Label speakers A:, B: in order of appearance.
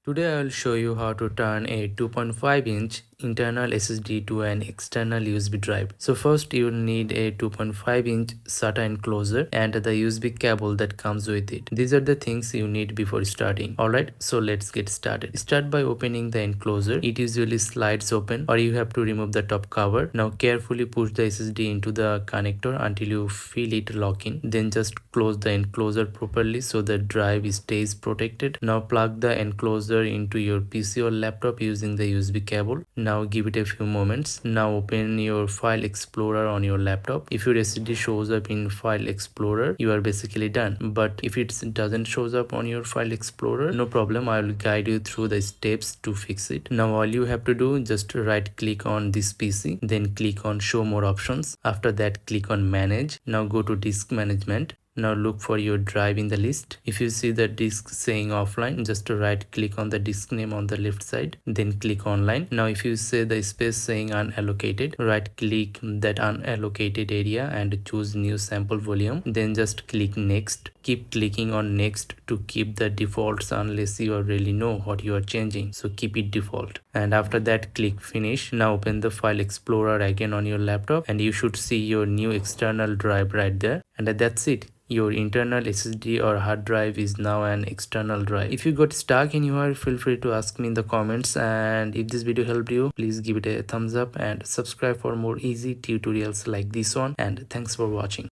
A: Today I will show you how to turn a 2.5-inch internal SSD to an external USB drive. So first you will need a 2.5-inch SATA enclosure and the USB cable that comes with it. These are the things you need before starting. Alright, so let's get started. Start by opening the enclosure. It usually slides open or you have to remove the top cover. Now carefully push the SSD into the connector until you feel it lock in. Then just close the enclosure properly so the drive stays protected. Now plug the enclosure into your PC or laptop using the USB cable. Now give it a few moments. Now open your file explorer on your laptop. If your SSD shows up in file explorer, you are basically done. But if it doesn't shows up on your file explorer, no problem, I will guide you through the steps to fix it. Now all you have to do, just right click on this PC, then click on show more options. After that click on manage. Now go to disk management. Now look for your drive in the list. If you see the disk saying offline, just right click on the disk name on the left side, then click online. Now if you see the space saying unallocated, right click that unallocated area and choose new sample volume, then just click next. Keep clicking on next to keep the defaults unless you really know what you are changing, so keep it default. And after that click finish. Now open the file explorer again on your laptop and you should see your new external drive right there, and that's it. Your internal SSD or hard drive is now an external drive. If you got stuck anywhere, feel free to ask me in the comments, and if this video helped you, please give it a thumbs up and subscribe for more easy tutorials like this one, and thanks for watching.